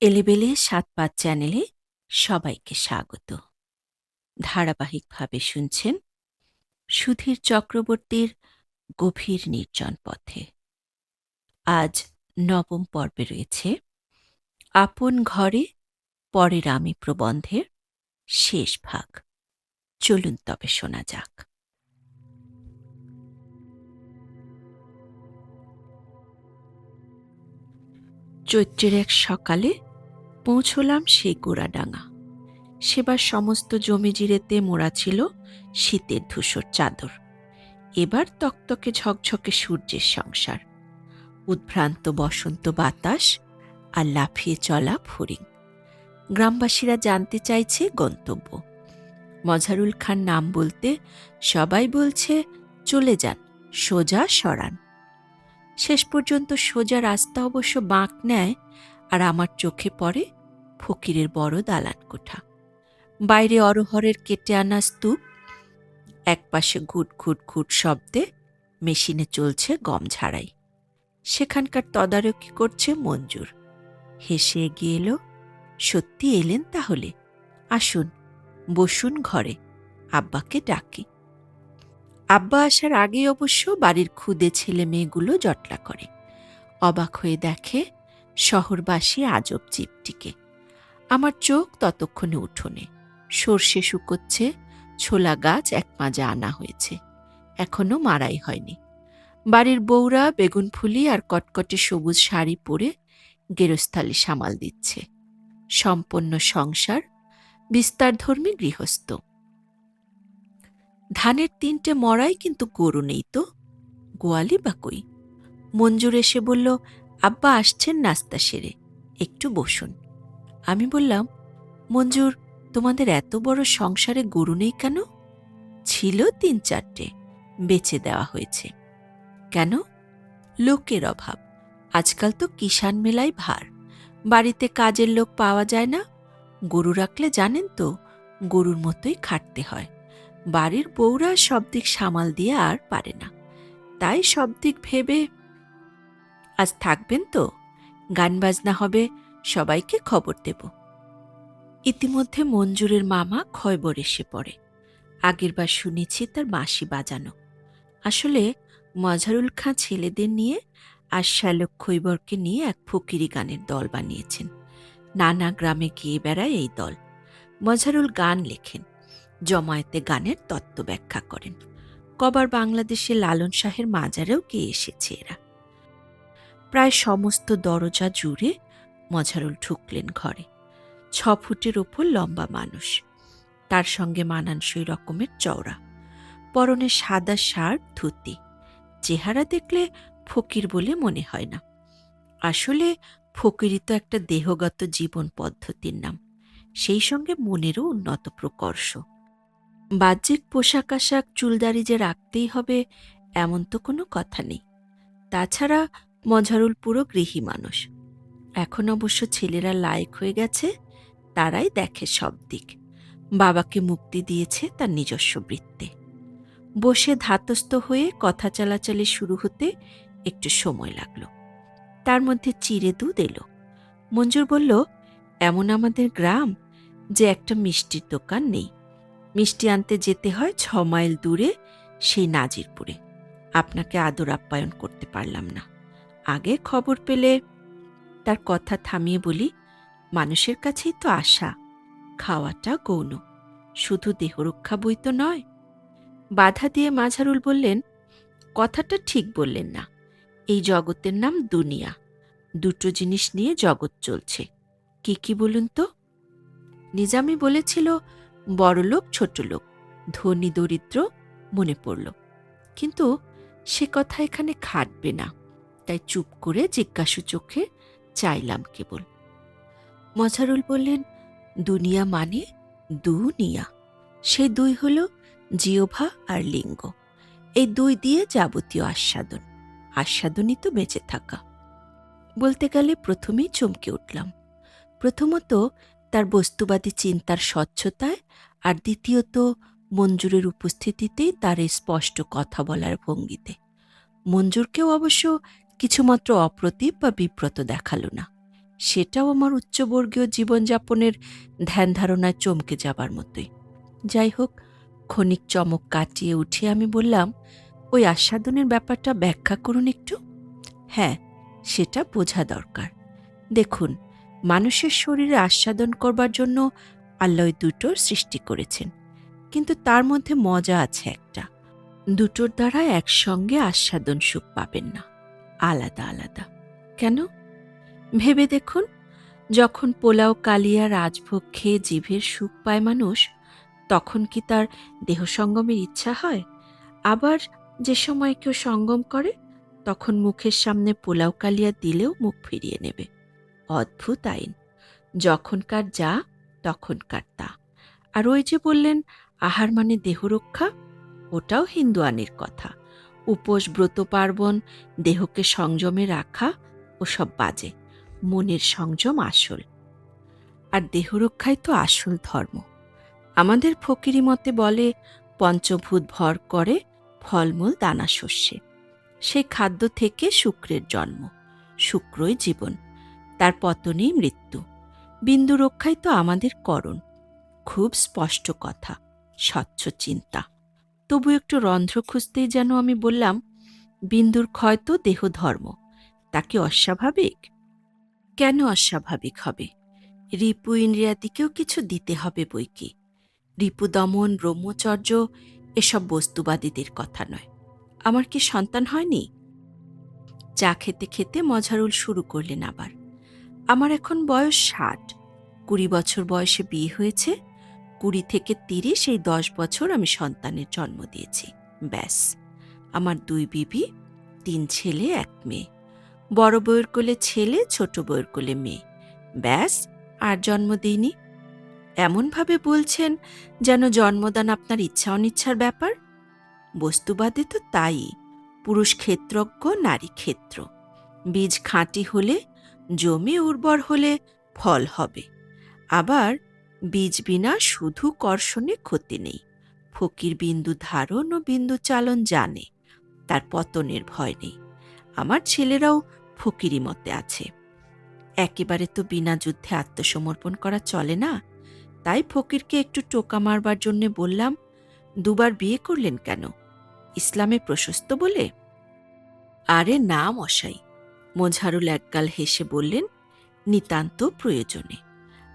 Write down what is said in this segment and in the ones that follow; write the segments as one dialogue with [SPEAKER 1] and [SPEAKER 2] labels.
[SPEAKER 1] এলেবেলে ৭-৫ চ্যানেলে সবাইকে স্বাগত। ধারাবাহিকভাবে শুনছেন সুধীর চক্রবর্তীর গভীর নির্জন পথে। আজ ৯ম পর্বে রয়েছে আপন ঘরে পরের আমি প্রবন্ধের শেষ ভাগ। চলুন তবে শোনা যাক। চৈত্রের এক সকালে পৌঁছলাম সেই গোড়াডাঙ্গা। সেবার সমস্ত জমিজিরেতে মোড়া ছিল শীতের ধূসর চাদর। এবার তকতকে ঝকঝকে সূর্যের সংসার, উদ্ভ্রান্ত বসন্ত বাতাস আর লাফিয়ে চলা ফড়িং। গ্রামবাসীরা জানতে চাইছে গন্তব্য। মজারুল খান নাম বলতে সবাই বলছে চলে যান, সোজা সরান। শেষ পর্যন্ত সোজা রাস্তা অবশ্য বাঁক নেয়, আর আমার চোখে পড়ে ফকিরের বড় দালান কোঠা। বাইরে অরহরের কেটে আনা স্তূপ, একপাশে ঘুট ঘুট ঘুট শব্দে মেশিনে চলছে গম ঝাড়াই। সেখানকার তদারকি করছে মঞ্জুর। হেসে এগিয়ে এলো। সত্যি এলেন তাহলে? আসুন, বসুন ঘরে, আব্বাকে ডাকি। আব্বা আসার আগেই অবশ্য বাড়ির ক্ষুদে ছেলে মেয়েগুলো জটলা করে। অবাক হয়ে দেখে শহরবাসী আজব জীবটিকে। আমার চোখ ততক্ষণে উঠোনে। সর্ষে শুকোচ্ছে, ছোলা গাছ এক মাজা আনা হয়েছে, এখনো মারাই হয়নি। বাড়ির বউরা বেগুন ফুলি আর কটকটে সবুজ শাড়ি পরে গেরস্থালি সামাল দিচ্ছে। সম্পন্ন সংসার, বিস্তারধর্মী গৃহস্থ। ধানের ৩টে মড়াই, কিন্তু গরু নেই তো। গোয়ালি বা কই? মঞ্জুর এসে বলল, আব্বা আসছেন নাস্তা সেরে, একটু বসুন। আমি বললাম, মঞ্জুর, তোমাদের এত বড় সংসারে গরু নেই কেন? ছিল ৩-৪টে, বেচে দেওয়া হয়েছে। কেন? লোকের অভাব। আজকাল তো কিষাণ মেলায় ভার, বাড়িতে কাজের লোক পাওয়া যায় না। গরু রাখলে জানেন তো, গরুর মতোই খাটতে হয়। বাড়ির বউরা সব দিক সামাল দিয়ে আর পারে না, তাই সব দিক ভেবে। আজ থাকবেন তো? গান বাজনা হবে, সবাইকে খবর দেব। ইতিমধ্যে মঞ্জুরের মামা খয়বর এসে পড়ে। আগেরবার শুনেছি তার বাঁশি বাজানো। আসলে মজারুল খাঁ ছেলেদের নিয়ে আর শ্যালক খৈবরকে নিয়ে এক ফকিরি গানের দল বানিয়েছেন। নানা গ্রামে গিয়ে বেড়ায় এই দল। মজারুল গান লেখেন, জমায়েতে গানের তত্ত্ব ব্যাখ্যা করেন। কবার বাংলাদেশে লালন শাহের মাজারেও গিয়ে এসেছে এরা। প্রায় সমস্ত দরজা জুড়ে মজারুল ঢুকলেন ঘরে। ৬ ফুটের ওপর লম্বা মানুষ, তার সঙ্গে মানানসই রকমের চওড়া, পরনে সাদা শার্ট ধুতি। চেহারা দেখলে ফকির বলে মনে হয় না। আসলে ফকিরি তো একটা দেহগত জীবন পদ্ধতির নাম, সেই সঙ্গে মনেরও উন্নত প্রকর্ষ। বাহ্যিক পোশাক আশাক চুলদারি যে রাখতেই হবে এমন তো কোনো কথা নেই। তাছাড়া মজারুল পুরো গৃহী মানুষ। এখন অবশ্য ছেলেরা লায়েক হয়ে গেছে, তারাই দেখে সব দিক। বাবাকে মুক্তি দিয়েছে তার নিজস্ব বৃত্তে। বসে ধাতস্থ হয়ে কথা চালাচালি শুরু হতে একটু সময় লাগলো। তার মধ্যে চিড়ে দুধ এলো। মঞ্জুর বলল, এমন আমাদের গ্রাম যে একটা মিষ্টির দোকান নেই। মিষ্টি আনতে যেতে হয় ৬ মাইল দূরে, সেই নাজিরপুরে। আপনাকে আদর আপ্যায়ন করতে পারলাম না। আগে খবর পেলে। তার কথা থামিয়ে বলি, মানুষের কাছেই তো আশা। খাওয়াটা গৌণ, শুধু দেহরক্ষা বই তো নয়। বাধা দিয়ে মাঝারুল বললেন, কথাটা ঠিক বললেন না। এই জগতের নাম দুনিয়া। দুটো জিনিস নিয়ে জগৎ চলছে। কি কি বলুন তো? নিজামী বলেছিল বড়লোক ছোটলোক, ধনী দরিদ্র, মনে পড়ল। কিন্তু সে কথা এখানে খাটবে না, তাই চুপ করে জিজ্ঞাসু চোখে চাইলাম কেবল। মজারুল বললেন, দুনিয়া মানে দুনিয়া। সেই দুই হল জিহ্বা আর লিঙ্গ। এই দুই দিয়ে যাবতীয় আস্বাদন। আস্বাদনই তো বেঁচে থাকা। বলতে গেলে প্রথমেই চমকে উঠলাম। প্রথমত তার বস্তুবাদী চিন্তার স্বচ্ছতায়, আর দ্বিতীয়ত মঞ্জুরের উপস্থিতিতেই তার এই স্পষ্ট কথা বলার ভঙ্গিতে। মঞ্জুরকেও অবশ্য কিছুমাত্র অপ্রতিভ বা বিব্রত দেখালো না। সেটাও আমার উচ্চবর্গীয় জীবনযাপনের ধ্যান ধারণায় চমকে যাবার মতোই। যাই হোক, ক্ষণিক চমক কাটিয়ে উঠে আমি বললাম, ওই আস্বাদনের ব্যাপারটা ব্যাখ্যা করুন একটু। হ্যাঁ, সেটা বোঝা দরকার। দেখুন, মানুষের শরীরে আস্বাদন করবার জন্য আল্লাহ ওই দুটোর সৃষ্টি করেছেন, কিন্তু তার মধ্যে মজা আছে একটা। দুটোর দ্বারা একসঙ্গে আস্বাদন সুখ পাবেন না, আলাদা আলাদা। কেন? ভেবে দেখুন, যখন পোলাও কালিয়া রাজভোগ খেয়ে জিভের সুখ পায় মানুষ, তখন কি তার দেহ সঙ্গমের ইচ্ছা হয়? আবার যে সময় কেউ সঙ্গম করে, তখন মুখের সামনে পোলাও কালিয়া দিলেও মুখ ফিরিয়ে নেবে। অদ্ভুত আইন। যখনকার যা, তখনকার তা। আর ওই যে বললেন, আহার মানে দেহরক্ষা, ওটাও হিন্দু আইনের কথা। উপোস, ব্রত, পার্বণ, দেহকে সংযমে রাখা ওসব বাজে। মনের সংযম আসল। আর দেহরক্ষাই তো আসল ধর্ম। আমাদের ফকিরি মতে বলে, পঞ্চভূত ভর করে ফলমূল দানা শস্যে। সেই খাদ্য থেকে শুক্রের জন্ম, শুক্রই জীবন, তার পতনেই মৃত্যু। বিন্দু রক্ষাই তো আমাদের করণ। খুব স্পষ্ট কথা, স্বচ্ছ চিন্তা। তবু একটু রন্ধ্র খুঁজতেই যেন আমি বললাম, বিন্দুর ক্ষয় তো দেহধর্ম, তা কি অস্বাভাবিক? কেন অস্বাভাবিক হবে? রিপু ইন্দ্রিয়াদিকেও কিছু দিতে হবে বই কি। রিপু দমন, ব্রহ্মচর্য এসব বস্তুবাদীদের কথা নয়। আমার কি সন্তান হয়নি? চা খেতে খেতে মজারুল শুরু করলেন আবার। আমার এখন বয়স ৬০। ২০ বছর বয়সে বিয়ে হয়েছে। ২০ থেকে ৩০, এই ১০ বছর আমি সন্তানের জন্ম দিয়েছি। ব্যাস। আমার ২ বিবি, ৩ ছেলে ১ মেয়ে। বড় বউয়ের কোলে ছেলে, ছোট বউয়ের কোলে মেয়ে। ব্যাস, আর জন্ম দিইনি। এমনভাবে বলছেন যেন জন্মদান আপনার ইচ্ছা অনিচ্ছার ব্যাপার। বস্তুবাদে তো তাই। পুরুষ ক্ষেত্রজ্ঞ, নারী ক্ষেত্র। বীজ খাঁটি হলে, জমি উর্বর হলে ফল হবে। আবার বীজ বিনা শুধু কর্ষণে ক্ষতি নেই। ফকির বিন্দু ধারণ ও বিন্দু চালন জানে, তার পতনের ভয় নেই। আমার ছেলেরাও ফকিরি মতে আছে। একেবারে তো বিনা যুদ্ধে আত্মসমর্পণ করা চলে না। তাই ফকিরকে একটু টোকা মারবার জন্যে বললাম, ২ বার বিয়ে করলেন কেন? ইসলামে প্রশস্ত বলে? আরে না মশাই, মোঝারুল একগাল হেসে বললেন, নিতান্ত প্রয়োজনে।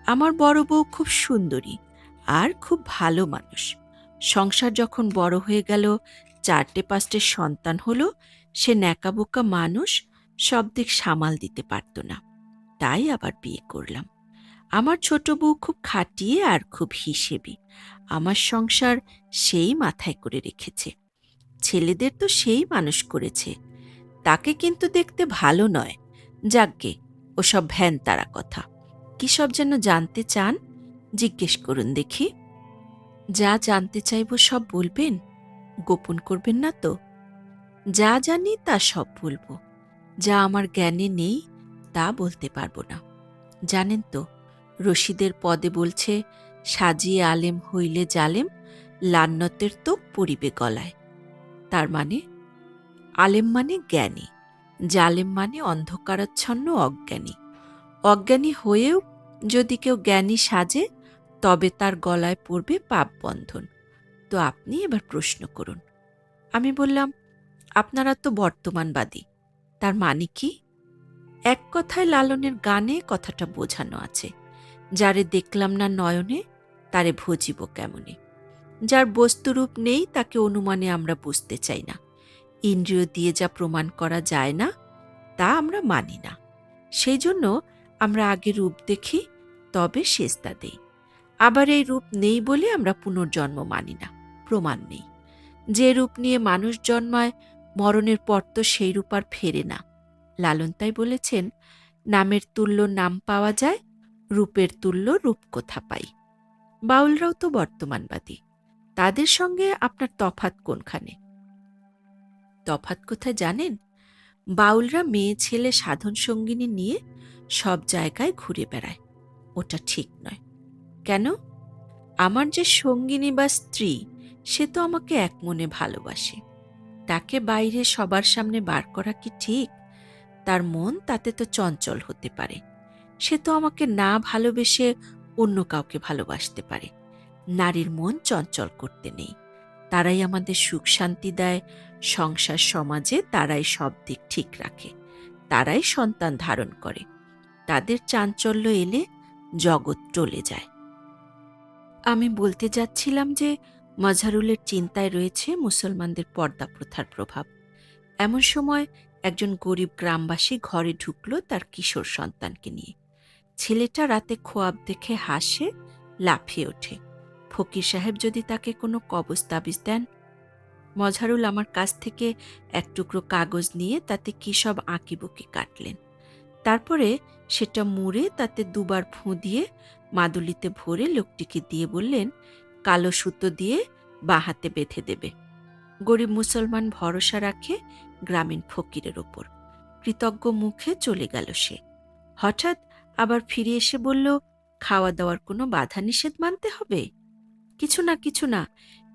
[SPEAKER 1] আমার বড় বউ খুব সুন্দরী আর খুব ভালো মানুষ। সংসার যখন বড় হয়ে গেল, ৪টে-৫টে সন্তান হলো, সে ন্যাকাবোকা মানুষ সব দিক সামাল দিতে পারত না। তাই আবার বিয়ে করলাম। আমার ছোট বউ খুব খাটিয়ে আর খুব হিসেবি। আমার সংসার সেই মাথায় করে রেখেছে। ছেলেদের তো সেই মানুষ করেছে। তাকে কিন্তু দেখতে ভালো নয়। যাকগে, ওসব ভ্যান তারা কথা। কি সব যেন জানতে চান? জিজ্ঞেস করুন দেখি। যা জানতে চাইব সব বলবেন? গোপন করবেন না তো? যা জানি তা সব বলব। যা আমার জ্ঞানে নেই তা বলতে পারব না। জানেন তো, রশিদের পদে বলছে, সাজিয়ে আলেম হইলে জালেম, লান্নতের তো পড়িবে গলায়। তার মানে, আলেম মানে জ্ঞানী, জালেম মানে অন্ধকারাচ্ছন্ন অজ্ঞানী। অজ্ঞানী হয়েও যদি কেউ জ্ঞানী সাজে, তবে তার গলায় পড়বে পাপ বন্ধন। তো আপনি এবার প্রশ্ন করুন। আমি বললাম, আপনারা তো বর্তমানবাদী। তার মানে কি? এক কথায় লালনের গানে কথাটা বোঝানো আছে, যারে দেখলাম না নয়নে, তারে ভজিব কেমনে। যার বস্তুরূপ নেই, তাকে অনুমানে আমরা বুঝতে চাই না। ইন্দ্রিয় দিয়ে যা প্রমাণ করা যায় না, তা আমরা মানি না। সেই জন্য আমরা আগে রূপ দেখি, তবে সেজদা দেই। আবার এই রূপ নেই বলে আমরা পুনর্জন্ম মানি না, প্রমাণ নেই। যে রূপ নিয়ে মানুষ জন্মায়, মরণের পর তো সেই রূপ আর ফেরে না। লালন তাই বলেছেন, নামের তুল্য নাম পাওয়া যায়, রূপের তুল্য রূপ কোথা পাই। বাউলরাও তো বর্তমানবাদী। তাদের সঙ্গে আপনার তফাৎ কোনখানে? তফাৎ কোথায় জানেন? বাউলরা মেয়ে ছেলে সাধন সঙ্গিনী নিয়ে সব জায়গায় ঘুরে বেড়ায়। ওটা ঠিক নয়। কেন? আমার যে সঙ্গিনী বা স্ত্রী, সে তো আমাকে এক মনে ভালোবাসে। তাকে বাইরে সবার সামনে বার করা কি ঠিক? তার মন তাতে তো চঞ্চল হতে পারে। সে তো আমাকে না ভালোবেসে অন্য কাউকে ভালোবাসতে পারে। নারীর মন চঞ্চল করতে নেই। তারাই আমাদের সুখ শান্তি দেয়, সংসার সমাজে তারাই সব দিক ঠিক রাখে, তারাই সন্তান ধারণ করে। তাদের চাঞ্চল্য এলে জগৎ টলে যায়। আমি বলতে যাচ্ছিলাম যে মজহারুলের চিন্তায় রয়েছে মুসলমানদের পর্দা প্রথার প্রভাব। এমন সময় একজন গরিব গ্রামবাসী ঘরে ঢুকল তার কিশোর সন্তানকে নিয়ে। ছেলেটা রাতে খোয়াব দেখে হাসে, লাফিয়ে ওঠে। ফকির সাহেব যদি তাকে কোনো কবজ তাবিজ দেন। মজহারুল আমার কাছ থেকে এক টুকরো কাগজ নিয়ে তাতে কী সব আঁকিবুকি কাটলেন। তারপরে সেটা মুড়ে তাতে দুবার ফুঁ দিয়ে মাদুলিতে ভরে লোকটিকে দিয়ে বললেন, কালো সুতো দিয়ে বাঁ হাতে বেঁধে দেবে। গরিব মুসলমান ভরসা রাখে গ্রামীণ ফকিরের ওপর। কৃতজ্ঞ মুখে চলে গেল সে। হঠাৎ আবার ফিরে এসে বলল, খাওয়া দাওয়ার কোনো বাধা নিষেধ মানতে হবে? কিছু না, কিছু না,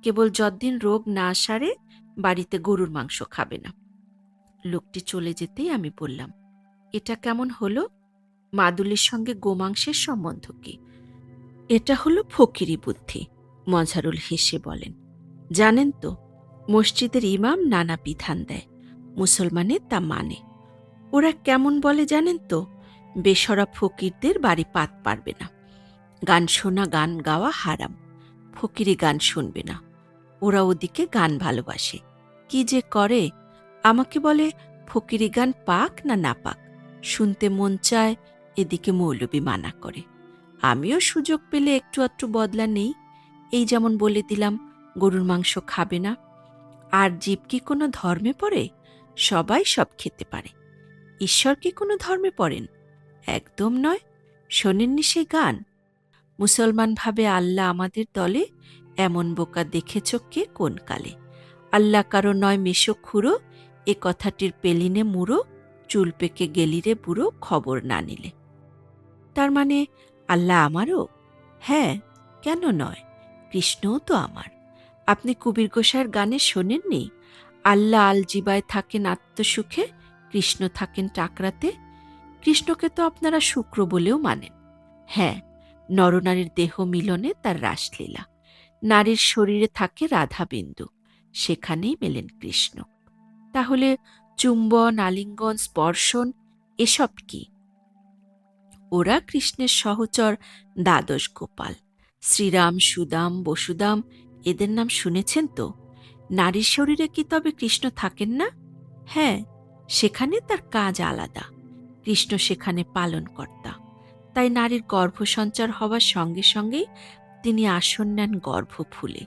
[SPEAKER 1] কেবল যতদিন রোগ না সারে বাড়িতে গরুর মাংস খাবে না। লোকটি চলে যেতেই আমি বললাম, এটা কেমন হলো? মাদুলির সঙ্গে গোমাংসের সম্বন্ধ কি? এটা হলো ফকিরি বুদ্ধি। মজহারুল হেসে বলেন, জানেন তো, মসজিদের ইমাম নানা বিধান দেয়, মুসলমানের তা মানে। ওরা কেমন বলে জানেন তো, বেসরা ফকিরদের বাড়ি পাত পারবে না, গান শোনা গান গাওয়া হারাম, ফকিরি গান শুনবে না। ওরা ওদিকে গান ভালোবাসে, কি যে করে। আমাকে বলে ফকিরি গান পাক না না পাক, শুনতে মন চায়, এদিকে মৌলবি মানা করে। আমিও সুযোগ পেলে একটু আধটু বদলা নেই। এই যেমন বলে দিলাম গরুর মাংস খাবে না। আর জীব কি কোনো ধর্মে পড়ে? সবাই সব খেতে পারে। ঈশ্বর কি কোনো ধর্মে পড়েন? একদম নয়। শোনেননি সে গান? মুসলমান ভাবে আল্লাহ আমাদের দলে, এমন বোকা দেখেছ কে কোন কালে? আল্লাহ কারো নয় মেশো খুঁড়ো, এ কথাটির পেলিনে মুড়ো, চুল পেকে গেলিরে বুড়ো খবর না নিলে। তার মানে আল্লাহ আমারও? হ্যাঁ, কেন নয়, কৃষ্ণও তো আমার। আপনি কবির গোসাইয়ের গানে শোনেননি, আল্লাহ আল জিবায় থাকেন আত্মসুখে, কৃষ্ণ থাকেন টাকরাতে? কৃষ্ণকে তো আপনারা শুক্র বলেও মানেন। হ্যাঁ, নরনারীর দেহ মিলনে তার রাসলীলা। নারীর শরীরে থাকে রাধাবিন্দু, সেখানেই মেলেন কৃষ্ণ। তাহলে চুম্বন, আলিঙ্গন, স্পর্শন এসব কি? ওরা কৃষ্ণের সহচর দ্বাদশ গোপাল। শ্রীরাম, সুদাম, বসুদাম, এদের নাম শুনেছেন তো? নারীর শরীরে কি তবে কৃষ্ণ থাকেন না? হ্যাঁ, সেখানে তার কাজ আলাদা। কৃষ্ণ সেখানে পালনকর্তা। তাই নারীর গর্ভসঞ্চার হওয়ার সঙ্গে সঙ্গেই তিনি আসন নেন গর্ভ ফুলে।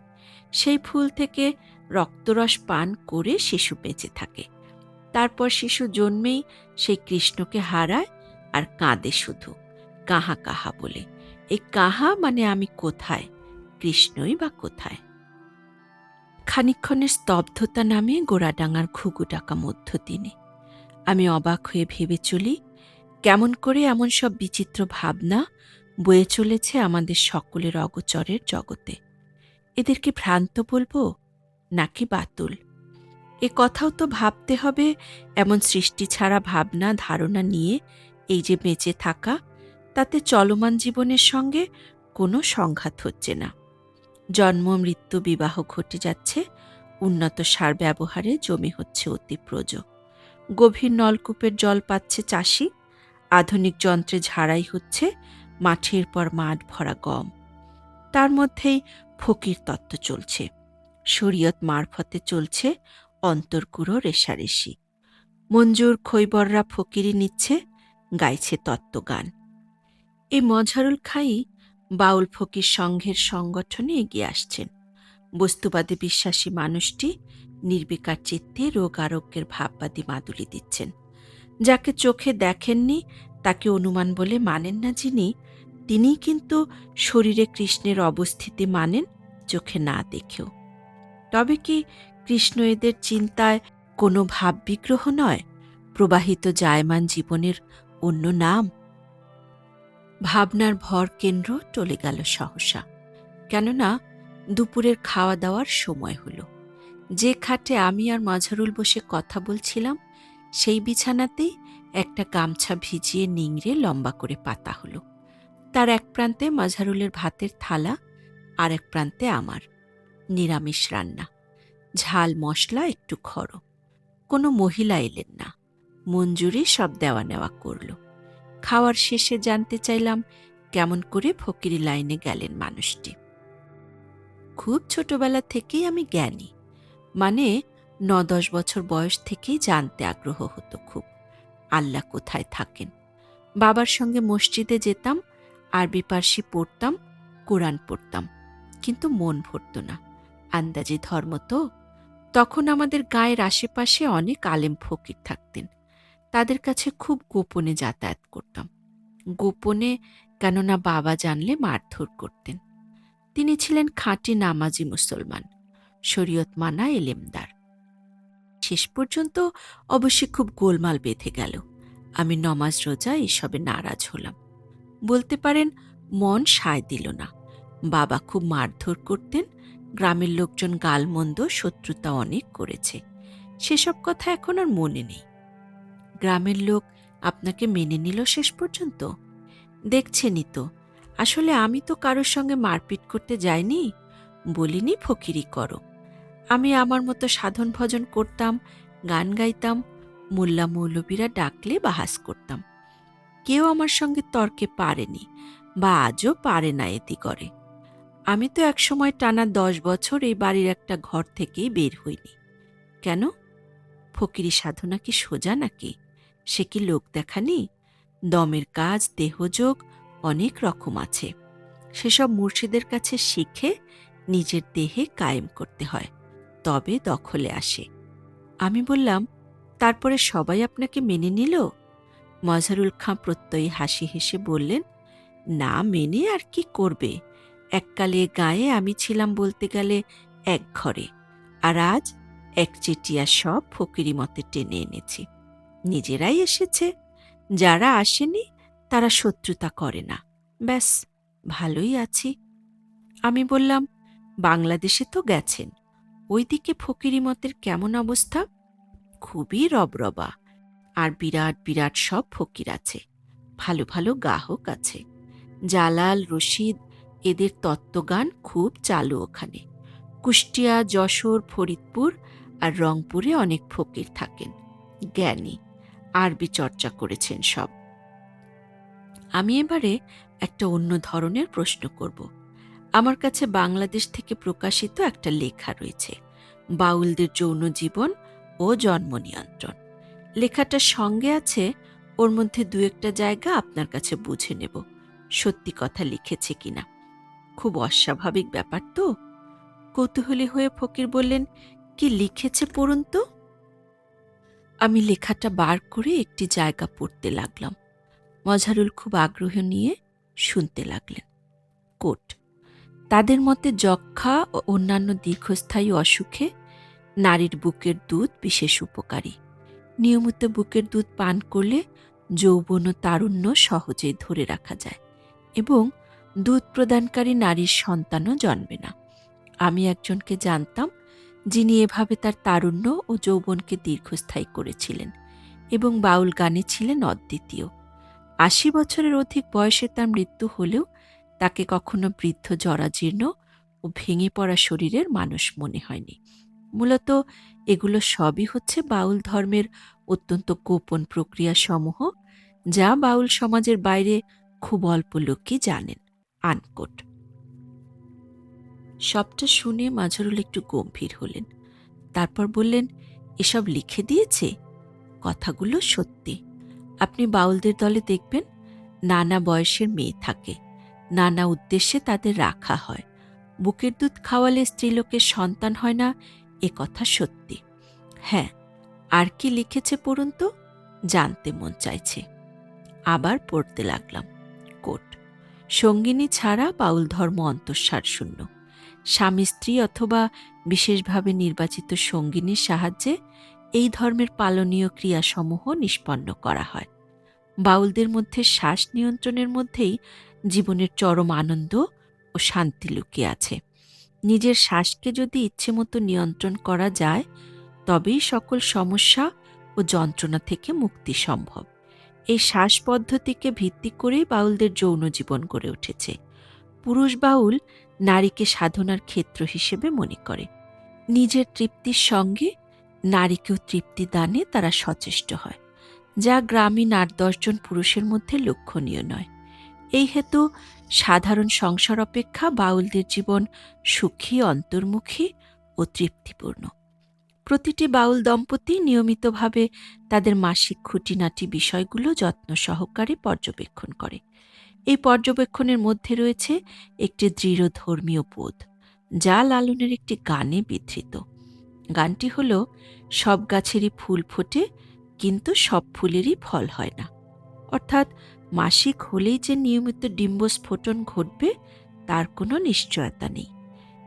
[SPEAKER 1] সেই ফুল থেকে রক্তরস পান করে শিশু বেঁচে থাকে। তারপর শিশু জন্মেই সেই কৃষ্ণকে হারায় আর কাঁদে শুধু, কাহা কাহা বলে। এই কাহা মানে আমি কোথায়, কৃষ্ণই বা কোথায়? খানিকক্ষণের স্তব্ধতা নামে গোড়াডাঙ্গার ঘুঘু ডাকা মধ্যদিনে। আমি অবাক হয়ে ভেবে চলি, কেমন করে এমন সব বিচিত্র ভাবনা বয়ে চলেছে আমাদের সকলের অগোচরের জগতে। এদেরকে ভ্রান্ত বলবো নাকি বাতুল? এ কথাও তো ভাবতে হবে, এমন সৃষ্টি ছাড়া ভাবনা ধারণা নিয়ে এই যে বেঁচে থাকা, তাতে চলমান জীবনের সঙ্গে কোনো সংঘাত হচ্ছে না। জন্ম, মৃত্যু, বিবাহ ঘটে যাচ্ছে, উন্নত সার ব্যবহারে জমি হচ্ছে অতি প্রজ, গভীর নলকূপের জল পাচ্ছে চাষি, আধুনিক যন্ত্রে ঝাড়াই হচ্ছে মাঠের পর মাঠ ভরা গম। তার মধ্যেই ফকির তত্ত্ব চলছে, শরীয়ত মারফতে চলছে অন্তর্গুরো রেশারেশি। মঞ্জুর খৈবররা ফকিরি নিচ্ছে, গাইছে তত্ত্বগান। এই মজহারুল খাঁই বাউল ফকির সংঘের সংগঠনে এগিয়ে আসছেন। বস্তুবাদে বিশ্বাসী মানুষটি নির্বিকার চিত্তে রোগ আরোগ্যের ভাববাদী মাদুলি দিচ্ছেন। যাকে চোখে দেখেননি, তাকে অনুমান বলে মানেন না যিনি, তিনিই কিন্তু শরীরে কৃষ্ণের অবস্থিতি মানেন চোখে না দেখেও। তবে কি কৃষ্ণ এদের চিন্তায় কোনো ভাব বিগ্রহ নয়, প্রবাহিত জায়মান জীবনের অন্য নাম? ভাবনার ভর কেন্দ্র টলে গেল সহসা, কেননা দুপুরের খাওয়া দাওয়ার সময় হল। যে খাটে আমি আর মজহারুল বসে কথা বলছিলাম, সেই বিছানাতেই একটা গামছা ভিজিয়ে নিংড়ে লম্বা করে পাতা হলো। তার এক প্রান্তে মাজহারুলের ভাতের থালা, আর এক প্রান্তে আমার। নিরামিষ রান্না, ঝাল মশলা, একটু খড়। কোনো মহিলা এলেন না। মঞ্জুরি সব দেওয়া নেওয়া করল। খাওয়ার শেষে জানতে চাইলাম কেমন করে ফকিরি লাইনে গেলেন মানুষটি। খুব ছোটবেলা থেকেই আমি জ্ঞানী, মানে ৯-১০ বছর বয়স থেকেই জানতে আগ্রহ হতো খুব আল্লাহ কোথায় থাকেন। বাবার সঙ্গে মসজিদে যেতাম, আরবি পার্সি পড়তাম, কোরআন পড়তাম, কিন্তু মন ভরত না। আন্দাজি ধর্ম তো। তখন আমাদের গায়ের আশেপাশে অনেক আলেম ফকির থাকতেন। তাদের কাছে খুব গোপনে যাতায়াত করতাম। গোপনে, কেননা বাবা জানলে মারধর করতেন। তিনি ছিলেন খাঁটি নামাজি মুসলমান, শরীয়ত মানা এলেমদার। শেষ পর্যন্ত অবশ্যই খুব গোলমাল বেঁধে গেল। আমি নমাজ রোজা এসবে নারাজ হলাম। বলতে পারেন মন সায় দিল না। বাবা খুব মারধর করতেন। গ্রামের লোকজন গালমন্দ, শত্রুতা অনেক করেছে। সেসব কথা এখন আর মনে নেই। গ্রামের লোক আপনাকে মেনে নিল শেষ পর্যন্ত? দেখছেনই তো। আসলে আমি তো কারোর সঙ্গে মারপিট করতে যাইনি, বলিনি ফকিরি করো। আমি আমার মতো সাধন ভজন করতাম, গান গাইতাম, মোল্লা মৌলবীরা ডাকলে বাহাস করতাম। কেউ আমার সঙ্গে তর্কে পারেনি, বা আজও পারে না এতি করে। আমি তো একসময় টানা ১০ বছর এই বাড়ির একটা ঘর থেকেই বের হইনি। কেন? ফকিরি সাধনা কি সোজা নাকি? সে কি লোক দেখানি? দমের কাজ, দেহযোগ অনেক রকম আছে। সেসব মুর্শিদের কাছে শিখে নিজের দেহে কায়েম করতে হয়, তবে দখলে আসে। আমি বললাম, তারপরে সবাই আপনাকে মেনে নিল? মজহারুল খাঁ প্রত্যয়ী হাসি হেসে বললেন, না মেনে আর কি করবে? এককালে গায়ে আমি ছিলাম বলতে গেলে এক ঘরে, আর আজ একচেটিয়া সব ফকিরি মতে টেনে এনেছি। নিজেরাই এসেছে, যারা আসেনি তারা শত্রুতা করে না। ব্যাস, ভালোই আছি। আমি বললাম, বাংলাদেশে তো গেছেন, ওইদিকে ফকিরি মতের কেমন অবস্থা? খুবই রবরবা, আর বিরাট বিরাট সব ফকির আছে। ভালো ভালো গাহক আছে। জালাল, রশিদ, এদের তত্ত্বগান খুব চালু ওখানে। কুষ্টিয়া, যশোর, ফরিদপুর আর রংপুরে অনেক ফকির থাকেন, জ্ঞানী, আরবি চর্চা করেছেন সব। আমি এবারে একটা অন্য ধরনের প্রশ্ন করব। আমার কাছে বাংলাদেশ থেকে প্রকাশিত একটা লেখা রয়েছে, বাউলদের যৌন জীবন ও জন্ম নিয়ন্ত্রণ। লেখাটার সঙ্গে আছে, ওর মধ্যে দু একটা জায়গা আপনার কাছে বুঝে নেব সত্যি কথা লিখেছে কিনা। খুব অস্বাভাবিক ব্যাপার তো। কৌতূহলী হয়ে ফকির বললেন, কি লিখেছে পড়ুন তো। আমি লেখাটা বার করে একটি জায়গা পড়তে লাগলাম। মজহারুল খুব আগ্রহ নিয়ে শুনতে লাগলেন। কোট, তাদের মতে যক্ষ্মা ও অন্যান্য দীর্ঘস্থায়ী অসুখে নারীর বুকের দুধ বিশেষ উপকারী। নিয়মিত বুকের দুধ পান করলে যৌবন ও তারুণ্য সহজেই ধরে রাখা যায়, এবং দুধ প্রদানকারী নারীর সন্তানও জন্মে না। আমি একজনকে জানতাম যিনি এভাবে তার তারুণ্য ও যৌবনকে দীর্ঘস্থায়ী করেছিলেন, এবং বাউল গানে ছিলেন অদ্বিতীয়। ৮০ বছরের অধিক বয়সে তার মৃত্যু হলেও তাকে কখনো বৃদ্ধ, জরাজীর্ণ ও ভেঙে পড়া শরীরের মানুষ মনে হয়নি। মূলত এগুলো সবই হচ্ছে বাউল ধর্মের অত্যন্ত গোপন প্রক্রিয়া সমূহ, যা বাউল সমাজের বাইরে খুব অল্প লোকই জানেন। আনকোট। সবটা শুনে মাজহারুল একটু গম্ভীর হলেন। তারপর বললেন, এসব লিখে দিয়েছে? কথাগুলো সত্যি। আপনি বাউলদের দলে দেখবেন নানা বয়সের মেয়ে থাকে, নানা উদ্দেশ্যে তাদের রাখা হয়। বুকের দুধ খাওয়ালে স্ত্রীলোকের সন্তান হয় না, এ কথা সত্যি। হ্যাঁ, আর কি লিখেছে পড়ুন তো, জানতে মন চাইছে। আবার পড়তে লাগলাম। কোট, সঙ্গিনী ছাড়া বাউল ধর্ম অন্তঃসার শূন্য। স্বামী স্ত্রী অথবা বিশেষভাবে নির্বাচিত সঙ্গিনীর সাহায্যে এই ধর্মের পালনীয় ক্রিয়াসমূহ নিষ্পন্ন করা হয়। বাউলদের মধ্যে শ্বাস নিয়ন্ত্রণের মধ্যেই জীবনের চরম আনন্দ ও শান্তি লুকিয়ে আছে। নিজের শ্বাসকে যদি ইচ্ছেমতো নিয়ন্ত্রণ করা যায়, তবেই সকল সমস্যা ও যন্ত্রণা থেকে মুক্তি সম্ভব। এই শ্বাস পদ্ধতিকে ভিত্তি করেই বাউলদের যৌন জীবন গড়ে উঠেছে। পুরুষ বাউল নারীকে সাধনার ক্ষেত্র হিসেবে মনে করে। নিজের তৃপ্তির সঙ্গে নারীকেও তৃপ্তি দানে তারা সচেষ্ট হয়, যা গ্রামীণ ৮-১০ জন পুরুষের মধ্যে লক্ষণীয় নয়। এই হেতু সাধারণ সংসার অপেক্ষা বাউলদের জীবন সুখী, অন্তর্মুখী ও তৃপ্তিপূর্ণ। প্রতিটি বাউল দম্পতি নিয়মিতভাবে তাদের মাসিক খুঁটিনাটি বিষয়গুলো যত্ন সহকারে পর্যবেক্ষণ করে। এই পর্যবেক্ষণের মধ্যে রয়েছে একটি দৃঢ় ধর্মীয় বোধ, যা লালনের একটি গানে বিধৃত। গানটি হল, সব গাছেরই ফুল ফোটে, কিন্তু সব ফুলেরই ফল হয় না। অর্থাৎ মাসিক হলেই যে নিয়মিত ডিম্বস্ফোটন ঘটবে তার কোনো নিশ্চয়তা নেই।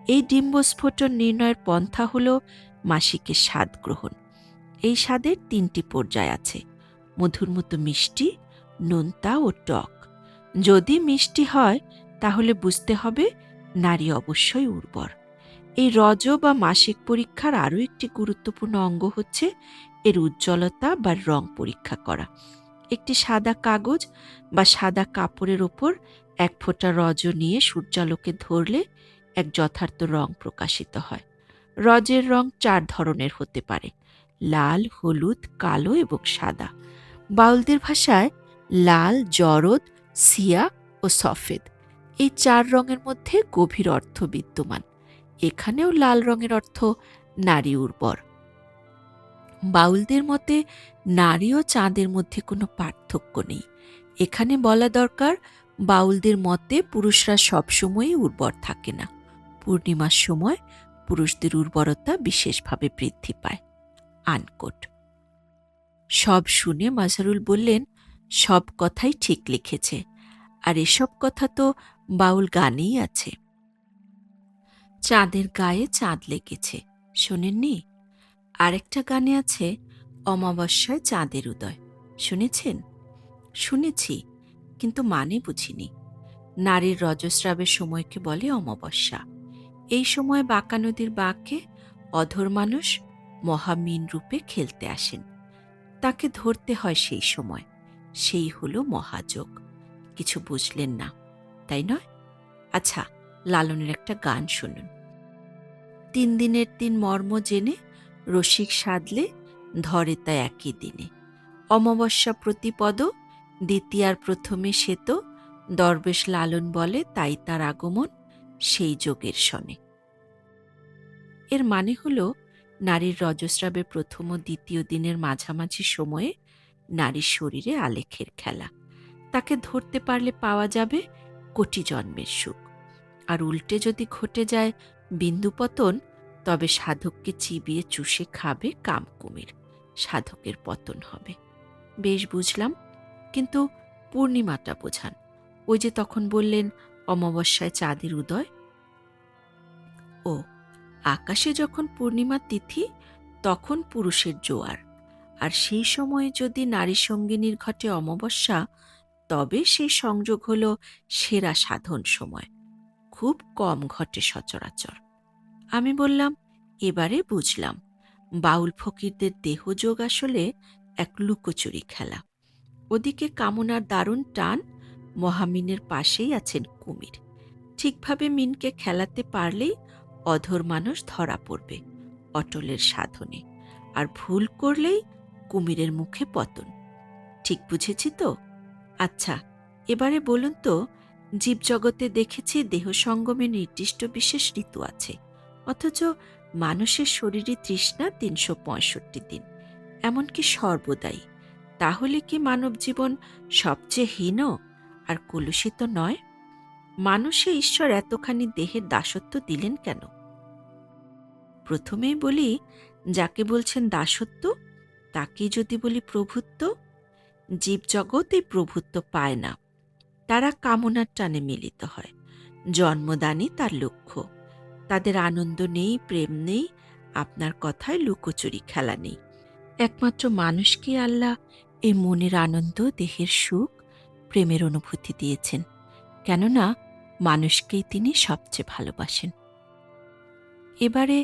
[SPEAKER 1] এই ডিম্বস্ফোটন নির্ণয়ের পন্থা হল মাসিকের স্বাদ গ্রহণ। এই স্বাদের ৩টি পর্যায় আছে: মধুর মতো মিষ্টি, নোনতা ও টক। যদি মিষ্টি হয় তাহলে বুঝতে হবে নারী অবশ্যই উর্বর। এই রজ বা মাসিক পরীক্ষার আরও একটি গুরুত্বপূর্ণ অঙ্গ হচ্ছে এর উজ্জ্বলতা বা রং পরীক্ষা করা। একটি সাদা কাগজ বা সাদা কাপড়ের ওপর ১ ফোঁটা রজ নিয়ে সূর্যালোকে ধরলে এক যথার্থ রং প্রকাশিত হয়। রজের রং ৪ ধরনের হতে পারে: লাল, হলুদ, কালো এবং সাদা। বাউলদের ভাষায় লাল, জরদ, সিয়া ও সফেদ, এই ৪ রঙের মধ্যে গভীর অর্থ বিদ্যমান। এখানেও লাল রঙের অর্থ নারী উর্বর। বাউলদের মতে নারী ও চাঁদের মধ্যে কোনো পার্থক্য নেই। এখানে বলা দরকার, বাউলদের মতে পুরুষরা সবসময়ই উর্বর থাকে না। পূর্ণিমার সময় পুরুষদের উর্বরতা বিশেষভাবে বৃদ্ধি পায়। আনকোট। সব শুনে মাজহারুল বললেন, সব কথাই ঠিক লিখেছে, আর এসব কথা তো বাউল গানেই আছে। চাঁদের গায়ে চাঁদ লেগেছে, শোনেননি? আরেকটা গানে আছে, অমাবস্যায় চাঁদের উদয়, শুনেছেন? শুনেছি, কিন্তু মানে বুঝিনি। নারীর রজস্রাবের সময়কে বলে অমাবস্যা। এই সময় বাঁকা নদীর বাঁকে অধর মানুষ মহামিন রূপে খেলতে আসেন। তাকে ধরতে হয় সেই সময়। সেই হলো মহাযোগ। কিছু বুঝলেন না, তাই নয়? আচ্ছা, লালনের একটা গান শুনুন। ৩ দিনের ৩ মর্ম জেনে রসিক সাধলে ধরে তা একই দিনে। অমাবস্যা প্রতিপদ দ্বিতীয়ার প্রথমে শ্বেত, দরবেশ লালন বলে তাই তার আগমন সেই যোগের সনে। এর মানে হল, নারীর রজস্রাবের প্রথম ও দ্বিতীয় দিনের মাঝামাঝি সময়ে নারীর শরীরে আলেখ্যের খেলা। তাকে ধরতে পারলে পাওয়া যাবে কোটি জন্মের সুখ। আর উল্টে যদি ঘটে যায় বিন্দুপতন, তবে সাধককে চিবিয়ে চুষে খাবে কামকুমির, সাধকের পতন হবে। বেশ বুঝলাম, কিন্তু পূর্ণিমাটা বোঝান। ওই যে তখন বললেন অমাবস্যায় চাঁদের উদয়। ও, আকাশে যখন পূর্ণিমার তিথি তখন পুরুষের জোয়ার, আর সেই সময়ে যদি নারী সঙ্গিনীর ঘটে অমাবস্যা, তবে সেই সংযোগ হল সেরা সাধন সময়। খুব কম ঘটে সচরাচর। আমি বললাম, এবারে বুঝলাম, বাউল ফকিরদের দেহযোগ আসলে এক লুকোচুরি খেলা। ওদিকে কামনার দারুণ টান, মহামিনের পাশেই আছেন কুমির। ঠিকভাবে মিনকে খেলাতে পারলেই অধর মানুষ ধরা পড়বে অটলের সাধনে, আর ভুল করলেই কুমিরের মুখে পতন। ঠিক বুঝেছি তো? আচ্ছা, এবারে বলুন তো, জীবজগতে দেখেছি দেহ সঙ্গমে নির্দিষ্ট বিশেষ ঋতু আছে, অথচ মানুষের শরীরে তৃষ্ণা ৩৬৫ দিন, এমনকি সর্বদাই। তাহলে কি মানব জীবন সবচেয়ে হীন আর কলুষিত নয়? মানুষে ঈশ্বর এতখানি দেহের দাসত্ব দিলেন কেন? প্রথমেই বলি, যাকে বলছেন দাসত্ব তাকেই যদি বলি প্রভুত্ব। জীবজগৎ এই প্রভুত্ব পায় না, তারা কামনার টানে মিলিত হয়। জন্মদানই তার লক্ষ্য। তাদের আনন্দ নেই, প্রেম নেই, আপনার কথায় লুকোচুরি খেলা নেই। একমাত্র মানুষকে আল্লাহ এই মনের আনন্দ, দেহের সুখ, প্রেমের অনুভূতি দিয়েছেন, কেননা মানুষকেই তিনি সবচেয়ে ভালোবাসেন। এবারে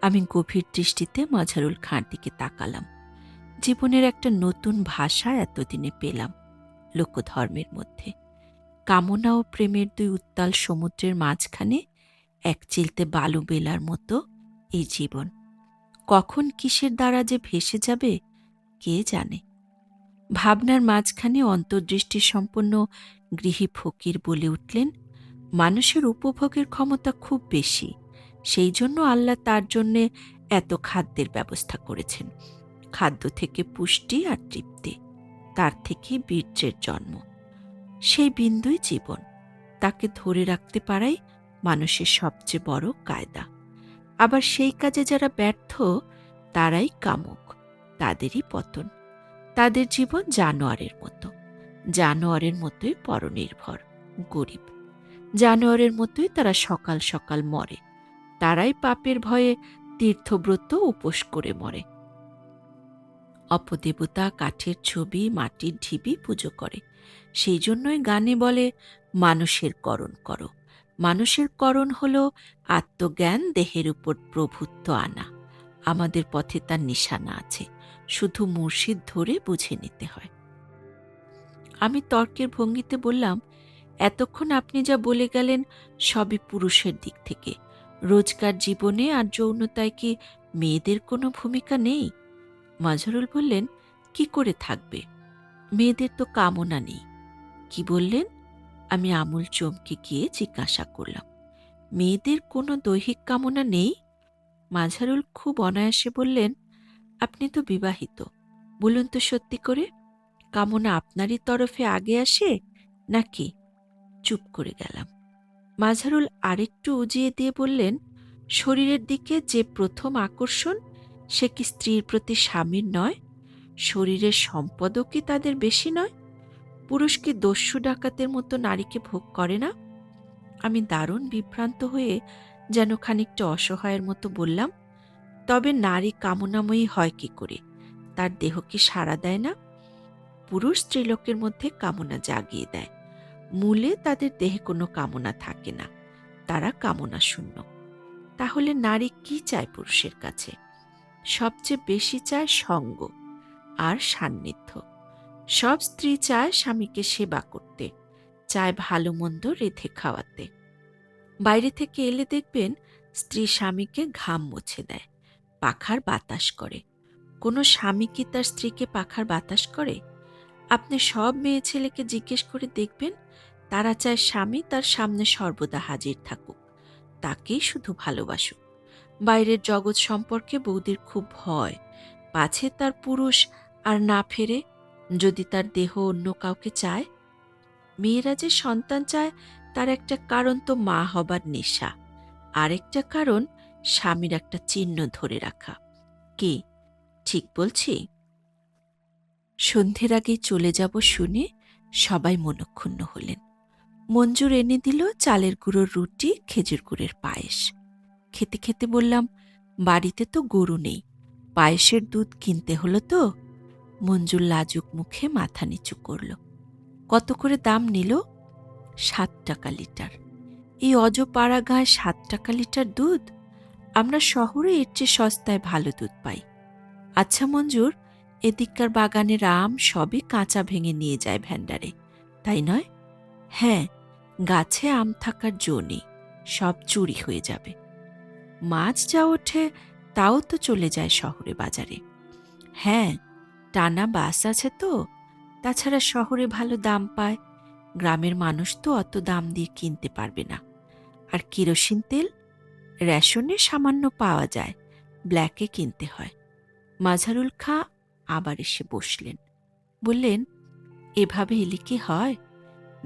[SPEAKER 1] আমি গভীর দৃষ্টিতে মাজহারুল খাঁর দিকে তাকালাম। জীবনের একটা নতুন ভাষা এতদিনে পেলাম। লোকধর্মের মধ্যে। কামনা ও প্রেমের দুই উত্তাল সমুদ্রের মাঝখানে এক চিলতে বালু বেলার মতো এই জীবন। কখন কিসের দ্বারা যে ভেসে যাবে কে জানে। ভাবনার মাঝখানে অন্তর্দৃষ্টি সম্পন্ন গৃহী ফকির বলে উঠলেন, মানুষের উপভোগের ক্ষমতা খুব বেশি, সেই জন্য আল্লাহ তার জন্যে এত খাদ্যের ব্যবস্থা করেছেন। খাদ্য থেকে পুষ্টি আর তৃপ্তি, তার থেকে বীর্যের জন্ম। সেই বিন্দুই জীবন, তাকে ধরে রাখতে পারাই মানুষের সবচেয়ে বড় কায়দা। আবার সেই কাজে যারা ব্যর্থ তারাই কামুক, তাদেরই পতন। তাদের জীবন জানোয়ারের মতো, জানোয়ারের মতোই পরনির্ভর, গরিব। জানোয়ারের মতোই তারা সকাল সকাল মরে, তারাই পাপের ভয়ে তীর্থব্রত উপোস করে মরে। অপদেবতা, কাঠের ছবি, মাটির ঢিবি পুজো করে। সেই জন্যই গানে বলে, মানুষের করণ করো। মানুষের করণ হল আত্মজ্ঞান, দেহের উপর প্রভুত্ব আনা। আমাদের পথে তার নিশানা আছে, শুধু মুর্শিদ ধরে বুঝে নিতে হয়। আমি তর্কের ভঙ্গিতে বললাম, এতক্ষণ আপনি যা বলে গেলেন সবই পুরুষের দিক থেকে। রোজকার জীবনে আর যৌনতায় কি মেয়েদের কোনো ভূমিকা নেই? মাজহারুল বললেন, কি করে থাকবে? মেয়েদের তো কামনা নেই। কি বললেন? আমি আমূল চমকে গিয়ে জিজ্ঞাসা করলাম, মেয়েদের কোনো দৈহিক কামনা নেই? মাজহারুল খুব অনায়াসে বললেন, আপনি তো বিবাহিত, বলুন তো সত্যি করে, কামনা আপনারই তরফে আগে আসে নাকি? চুপ করে গেলাম। মাজহারুল আরেকটু উজিয়ে দিয়ে বললেন, শরীরের দিকে যে প্রথম আকর্ষণ, সে কি স্ত্রীর প্রতি স্বামীর নয়? শরীরের সম্পদও কি তাদের বেশি নয়? পুরুষ কি দস্যু ডাকাতের মতো নারীকে ভোগ করে না? আমি দারুণ বিভ্রান্ত হয়ে যেন খানিকটা অসহায়ের মতো বললাম, তবে নারী কামনাময়ী হয় কি করে? তার দেহ কি সাড়া দেয় না? পুরুষ স্ত্রীলোকের মধ্যে কামনা জাগিয়ে দেয়। মূলে তাদের দেহে কোনো কামনা থাকে না, তারা কামনা শূন্য। তাহলে নারী কি চায় পুরুষের কাছে? সবচেয়ে বেশি চায় সঙ্গ আর সান্নিধ্য। সব স্ত্রী চায় স্বামীকে সেবা করতে, চায় ভালো মন্দ রেঁধে খাওয়াতে। বাইরে থেকে এলে দেখবেন স্ত্রী স্বামীকে ঘাম মুছে দেয়, পাখার বাতাস করে। কোনো স্বামী কি তার স্ত্রীকে পাখার বাতাস করে? আপনি সব মেয়ে ছেলেকে জিজ্ঞেস করে দেখবেন, তারা চায় স্বামী তার সামনে সর্বদা হাজির থাকুক, তাকেই শুধু ভালোবাসুক। বাইরের জগৎ সম্পর্কে বৌদির খুব ভয়, পাছে তার পুরুষ আর না ফেরে, যদি তার দেহ অন্য কাউকে চায়। মেয়েরা যে সন্তান চায় তার একটা কারণ তো মা হবার নেশা, আরেকটা কারণ স্বামীর একটা চিহ্ন ধরে রাখা। কি ঠিক বলছি? সন্ধ্যের আগেই চলে যাব শুনে সবাই মনক্ষুণ্ণ হলেন। মঞ্জুর এনে দিল চালের গুঁড়োর রুটি, খেজুর গুড়ের পায়েস। খেতে খেতে বললাম, বাড়িতে তো গরু নেই, পায়েসের দুধ কিনতে হলো তো। মঞ্জুর লাজুক মুখে মাথা নিচু করল। কত করে দাম নিল? 7 টাকা লিটার। এই অজপাড়া গায়ে 7 টাকা লিটার দুধ? আমরা শহরে এর চেয়ে সস্তায় ভালো দুধ পাই। আচ্ছা মঞ্জুর, এদিককার বাগানের আম সবই কাঁচা ভেঙে নিয়ে যায় ভ্যান্ডারে, তাই নয়? হ্যাঁ, গাছে আম থাকার জো নেই, সব চুরি হয়ে যাবে। মাছ যা ওঠে তাও তো চলে যায় শহরে বাজারে। হ্যাঁ, টানা বাস আছে তো, তাছাড়া শহরে ভালো দাম পায়, গ্রামের মানুষ তো অত দাম দিয়ে কিনতে পারবে না। আর কেরোসিন তেল রেশনে সামান্য পাওয়া যায়, ব্ল্যাকে কিনতে হয়। মাজহারুল খাঁ আবার এসে বসলেন, বললেন, এভাবে এলে কি হয়?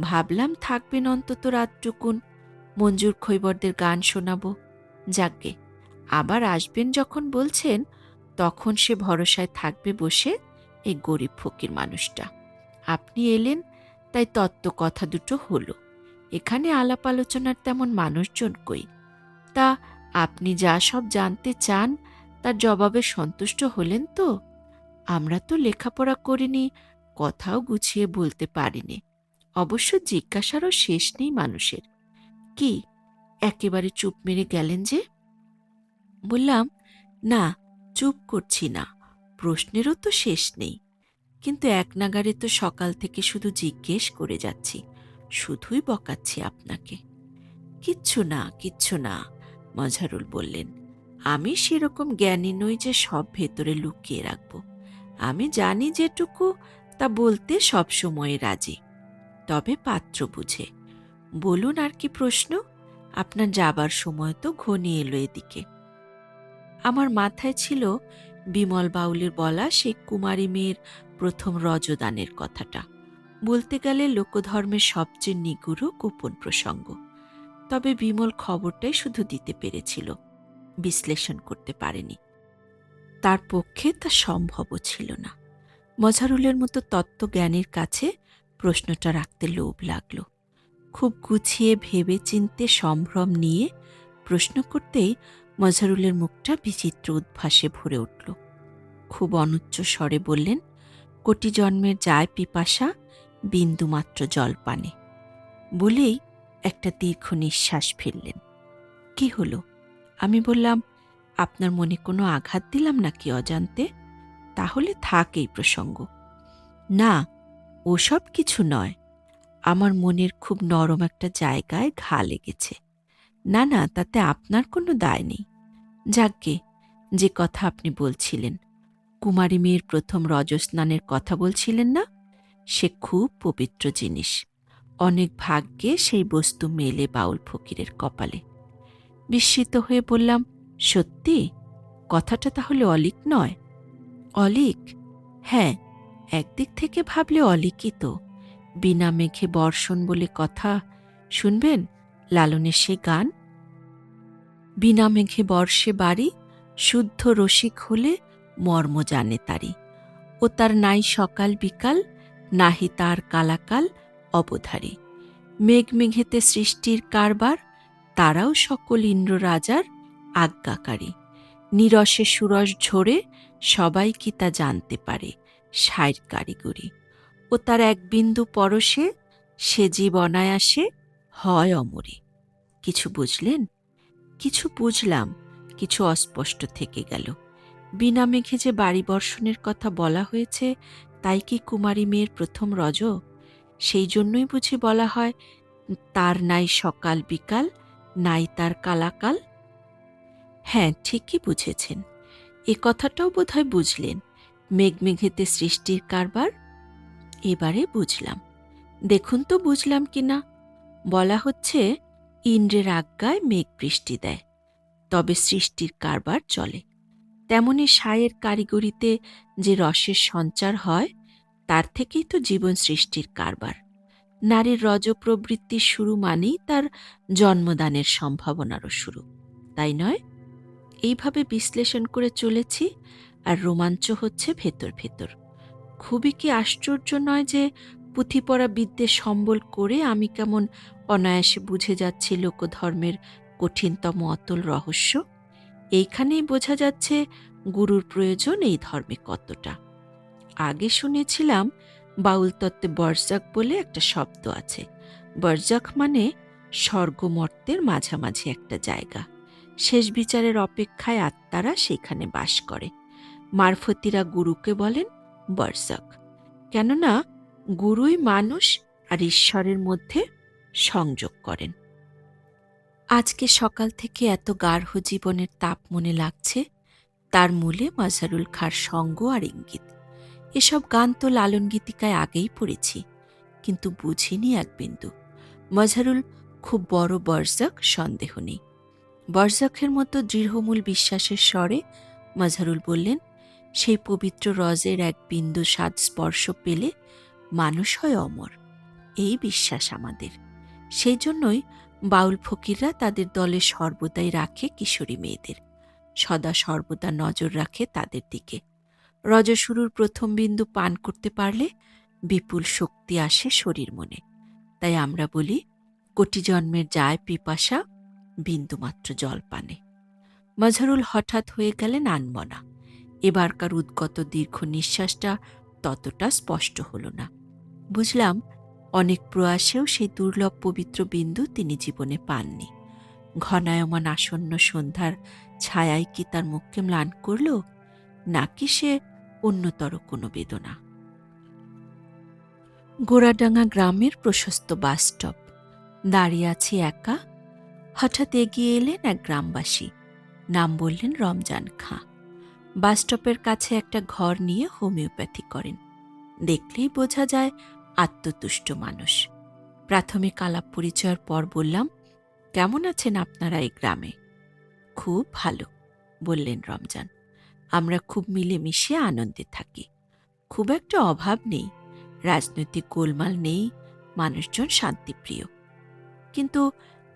[SPEAKER 1] ভাবলাম থাকবেন অন্তত রাতটুকুন, মঞ্জুর খৈবরদের গান শোনাব। যাকগে, আবার আসবেন যখন বলছেন, তখন সে ভরসায় থাকবে বসে এই গরিব ফকির মানুষটা। আপনি এলেন তাই তত্ত্ব কথা দুটো হলো। এখানে আলাপ আলোচনার তেমন মানুষজন কই। তা আপনি যা সব জানতে চান তার জবাবে সন্তুষ্ট হলেন তো? আমরা তো লেখাপড়া করিনি, কথাও গুছিয়ে বলতে পারিনি। অবশ্য জিজ্ঞাসারও শেষ নেই মানুষের। কি একেবারে চুপ মেরে গেলেন যে? বললাম, না, চুপ করছি না, প্রশ্নেরও তো শেষ নেই। কিন্তু এক নাগাড়ে তো সকাল থেকে শুধু জিজ্ঞেস করে যাচ্ছি, শুধুই বকাচ্ছি আপনাকে। কিচ্ছু না, কিচ্ছু না, মজহারুল বললেন। আমি সেরকম জ্ঞানী নই যে সব ভেতরে লুকিয়ে রাখব। আমি জানি যেটুকু তা বলতে সবসময় রাজি, তবে পাত্র বুঝে। বলুন আর কি প্রশ্ন? আপনার যাবার সময় তো ঘনিয়ে এলো এদিকে। আমার মাথায় ছিল বিমল বাউলের বলা সেই কুমারী মেয়ের প্রথম রজদানের কথাটা। বলতে গেলে লোকধর্মের সবচেয়ে নিগুড় গোপন প্রসঙ্গ। তবে বিমল খবরটাই শুধু দিতে পেরেছিল, বিশ্লেষণ করতে পারেনি। তার পক্ষে তা সম্ভবও ছিল না। মজহারুলের মতো তত্ত্বজ্ঞানীর কাছে প্রশ্নটা রাখতে লোভ লাগল। খুব গুছিয়ে ভেবে চিনতে সম্ভ্রম নিয়ে প্রশ্ন করতেই মজহারুলের মুখটা বিচিত্র উদ্ভাসে ভরে উঠল। খুব অনুচ্চ স্বরে বললেন, কোটি জন্মের যায় পিপাসা বিন্দুমাত্র জল পানে। বলেই একটা দীর্ঘ নিঃশ্বাস ফেললেন। কি হলো? আমি বললাম, আপনার মনে কোনো আঘাত দিলাম নাকি অজান্তে? তাহলে থাক এই প্রসঙ্গ। না, ওসব কিছু নয়। আমার মনের খুব নরম একটা জায়গায় ঘা লেগেছে। না না, তাতে আপনার কোনো দায় নেই। যাকগে, যে কথা আপনি বলছিলেন, কুমারী মেয়ের প্রথম রজস্নানের কথা বলছিলেন না? সে খুব পবিত্র জিনিস। অনেক ভাগ্যে সেই বস্তু মেলে বাউল ফকিরের কপালে। বিস্মিত হয়ে বললাম, সত্যি? কথাটা তাহলে অলীক নয়? অলীক? হ্যাঁ, একদিক থেকে ভাবলে অলীকই তো। বিনা মেঘে বর্ষণ বলে কথা শুনবেন, লালনের সে গান। বিনা মেঘে বর্ষে বাড়ি, শুদ্ধ রসিক হলে মর্ম জানে তারি। ও তার নাই সকাল বিকাল, নাহি তার কালাকাল অবধারী। মেঘ মেঘেতে সৃষ্টির কারবার, তারাও সকল ইন্দ্র রাজার আজ্ঞাকারী। নিরসে সুরস ঝরে, সবাই কি তা জানতে পারে সাইর কারিগরি। ও তার এক বিন্দু পরশে, সে জীব অনায়াসে হয় অমরি। কিছু বুঝলেন? কিছু বুঝলাম, কিছু অস্পষ্ট থেকে গেল। বিনা মেঘে যে বাড়ি বর্ষণের কথা বলা হয়েছে, তাই কি কুমারী মেয়ের প্রথম রজ? সেই জন্যই বুঝি বলা হয়, তার নাই সকাল বিকাল, নাই তার কালাকাল। হ্যাঁ, ঠিকই বুঝেছেন। এ কথাটাও বোধহয় বুঝলেন, মেঘ মেঘেতে সৃষ্টির কারবার। এবারে বুঝলাম। দেখুন তো বুঝলাম কিনা। বলা হচ্ছে, ইন্দ্রের আজ্ঞায় মেঘ বৃষ্টি দেয়, তবে সৃষ্টির কারবার চলে। তেমনি সায়ের কারিগরিতে যে রসের সঞ্চার হয়, তার থেকেই তো জীবন সৃষ্টির কারবার। নারীর রজ প্রবৃত্তির শুরু মানেই তার জন্মদানের সম্ভাবনারও শুরু, তাই নয়? এইভাবে বিশ্লেষণ করে চলেছি, আর রোমাঞ্চ হচ্ছে ভেতর ভেতর। খুবই কি আশ্চর্য নয় যে পুঁথি পড়া বিদ্যে সম্বল করে আমি কেমন অনায়াসে বুঝে যাচ্ছি লোকধর্মের কঠিনতম অতল রহস্য। এইখানেই বোঝা যাচ্ছে গুরুর প্রয়োজন এই ধর্মে কতটা। আগে শুনেছিলাম বাউল তত্ত্বে বর্জাক বলে একটা শব্দ আছে। বর্জাক মানে স্বর্গমর্তের মাঝামাঝি একটা জায়গা। শেষ বিচারের অপেক্ষায় আত্মারা সেখানে বাস করে। মারফতিরা গুরুকে বলেন বর্জাক, কেননা গুরুই মানুষ আর ঈশ্বরের মধ্যে সংযোগ করেন। আজকে সকাল থেকে এত গার্হ জীবনের তাপ মনে লাগছে, তার মূলে মজহারুল খাঁর সঙ্গ আর ইঙ্গিত। এসব গান তো লালন গীতিকায় আগেই পড়েছি, কিন্তু বুঝিনি এক বিন্দু। মজহারুল খুব বড় বর্জাক, সন্দেহ নেই। বর্জাকের মতো দৃঢ়মূল বিশ্বাসের স্বরে মজহারুল বললেন, সেই পবিত্র রজের এক বিন্দু স্বাদ স্পর্শ পেলে মানুষ হয় অমর। এই বিশ্বাস আমাদের। সেই জন্যই বাউল ফকিররা তাদের দলে সর্বদাই রাখে কিশোরী মেয়েদের, সদা সর্বদা নজর রাখে তাদের দিকে। রজ শুরুর প্রথম বিন্দু পান করতে পারলে বিপুল শক্তি আসে শরীর মনে। তাই আমরা বলি, কোটি জন্মের যায় পিপাসা বিন্দুমাত্র জল পানে। মজহারুল হঠাৎ হয়ে গেলেন আনমনা। এবারকার উদ্গত দীর্ঘ নিঃশ্বাসটা ততটা স্পষ্ট হল না। বুঝলাম, অনেক প্রয়াসেও সেই দুর্লভ পবিত্র বিন্দু তিনি জীবনে পাননি। ঘনায়মান আসন্ন সন্ধ্যার ছায়ায় কি তার মুখকে ম্লান করল, নাকি সে অন্যতর কোনো বেদনা? গোড়াডাঙ্গা গ্রামের প্রশস্ত বাস স্টপ। দাঁড়িয়ে আছি একা। হঠাৎ এগিয়ে এলেন এক গ্রামবাসী। নাম বললেন রমজান খাঁ। বাস স্টপের কাছে একটা ঘর নিয়ে হোমিওপ্যাথি করেন। দেখলেই বোঝা যায় আত্মতুষ্ট মানুষ। প্রাথমিক আলাপ পরিচয়ের পর বললাম, কেমন আছেন আপনারা এই গ্রামে? খুব ভালো, বললেন রমজান। আমরা খুব মিলেমিশে আনন্দে থাকি। খুব একটা অভাব নেই, রাজনৈতিক গোলমাল নেই, মানুষজন শান্তিপ্রিয়। কিন্তু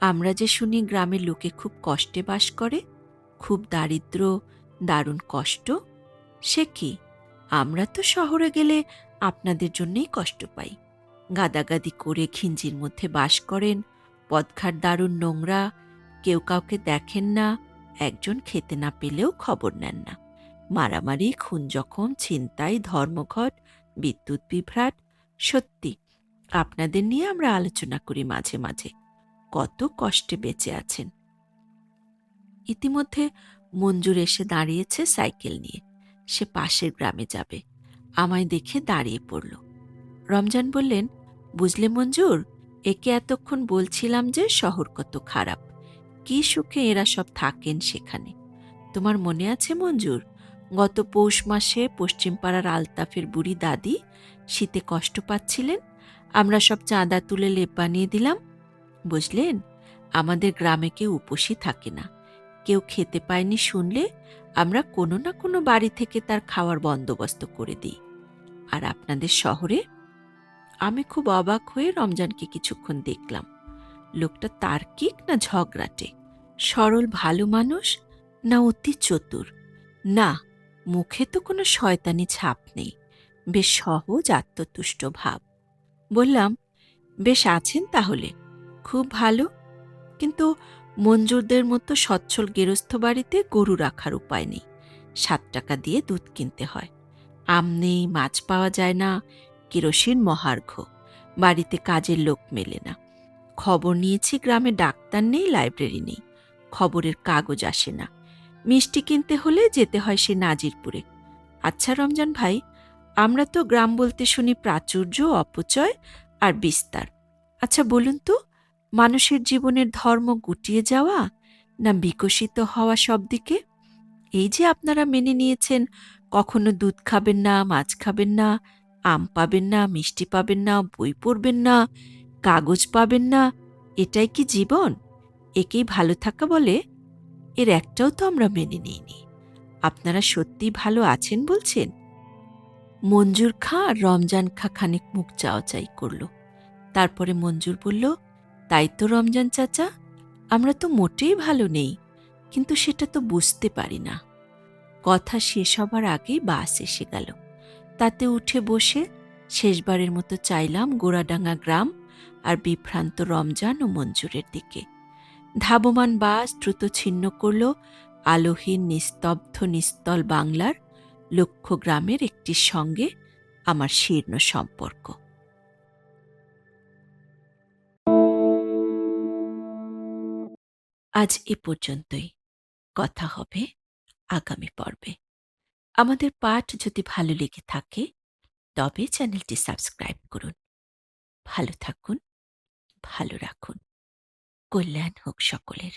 [SPEAKER 1] আমরা যে শুনি গ্রামের লোকে খুব কষ্টে বাস করে, খুব দারিদ্র্য, দারুণ কষ্ট। সে কি? আমরা তো শহরে গেলে আপনাদের জন্যই কষ্ট পাই। গাদাগাদি করে ঘিঞ্জির মধ্যে বাস করেন, পথঘাট দারুণ নোংরা, কেউ কাউকে দেখেন না, একজন খেতে না পেলেও খবর নেন না। মারামারি, খুন জখম, ছিনতাই, ধর্মঘট, বিদ্যুৎ বিভ্রাট। সত্যি আপনাদের নিয়ে আমরা আলোচনা করি মাঝে মাঝে। কত কষ্টে বেঁচে আছেন। ইতিমধ্যে মঞ্জুর এসে দাঁড়িয়েছে সাইকেল নিয়ে। সে পাশের গ্রামে যাবে। আমায় দেখে দাঁড়িয়ে পড়ল। রমজান বললেন, বুঝলে মঞ্জুর, একে এতক্ষণ বলছিলাম যে শহর কত খারাপ, কি সুখে এরা সব থাকেন সেখানে। তোমার মনে আছে মঞ্জুর, গত পৌষ মাসে পশ্চিম পাড়ার আলতাফের বুড়ি দাদি শীতে কষ্ট পাচ্ছিলেন, আমরা সব চাঁদা তুলে লেপ বানিয়ে দিলাম। বুঝলেন, আমাদের গ্রামে কেউ উপোসী থাকে না। কেউ খেতে পায়নি শুনলে আমরা কোনো না কোনো বাড়ি থেকে তার খাওয়ার বন্দোবস্ত করে দিই। আর আপনাদের শহরে? আমি খুব অবাক হয়ে রমজানকে কিছুক্ষণ দেখলাম। লোকটা তার্কিক না ঝগড়াটে, সরল ভালো মানুষ না অতি চতুর? না, মুখে তো কোনো শয়তানি ছাপ নেই, বেশ সহজ আত্মতুষ্ট ভাব। বললাম, বেশ আছেন তাহলে, খুব ভালো। কিন্তু মঞ্জুরদের মতো সচ্ছল গেরস্থ বাড়িতে গরু রাখার উপায় নেই। 7 টাকা দিয়ে দুধ কিনতে হয়, আম নেই, মাছ পাওয়া যায় না, কেরোসিন মহার্ঘ, বাড়িতে কাজের লোক মেলে না। খবর নিয়েছি গ্রামে ডাক্তার নেই, লাইব্রেরি নেই, খবরের কাগজ আসে না। মিষ্টি কিনতে হলে যেতে হয় সে নাজিরপুরে। আচ্ছা রমজান ভাই, আমরা তো গ্রাম বলতে শুনি প্রাচুর্য, অপচয় আর বিস্তার। আচ্ছা বলুন তো, মানুষের জীবনের ধর্ম গুটিয়ে যাওয়া না বিকশিত হওয়া সব দিকে? এই যে আপনারা মেনে নিয়েছেন কখনো দুধ খাবেন না, মাছ খাবেন না, আম পাবেন না, মিষ্টি পাবেন না, বই পড়বেন না, কাগজ পাবেন না, এটাই কি জীবন? একেই ভালো থাকা বলে? এর একটাও তো আমরা মেনে নিইনি। আপনারা সত্যিই ভালো আছেন বলছেন? মঞ্জুর খাঁ আর রমজান খাঁ খানিক মুখ চাওয়াচাই করল। তারপরে মঞ্জুর বলল, তাই তো রমজান চাচা, আমরা তো মোটেই ভালো নেই, কিন্তু সেটা তো বুঝতে পারি না। কথা শেষ হবার আগেই বাস এসে গেল। তাতে উঠে বসে শেষবারের মতো চাইলাম গোড়াডাঙ্গা গ্রাম আর বিভ্রান্ত রমজান ও মঞ্জুরের দিকে। ধাবমান বাস দ্রুত ছিন্ন করল আলোহীন নিস্তব্ধ নিস্তল বাংলার লক্ষ্য গ্রামের একটির সঙ্গে আমার শীর্ণ সম্পর্ক। আজ এ পর্যন্তই। কথা হবে আগামী পর্বে। আমাদের পাঠ যদি ভালো লেগে থাকে তবে চ্যানেলটি সাবস্ক্রাইব করুন। ভালো থাকুন, ভালো রাখুন। কল্যাণ হোক সকলের।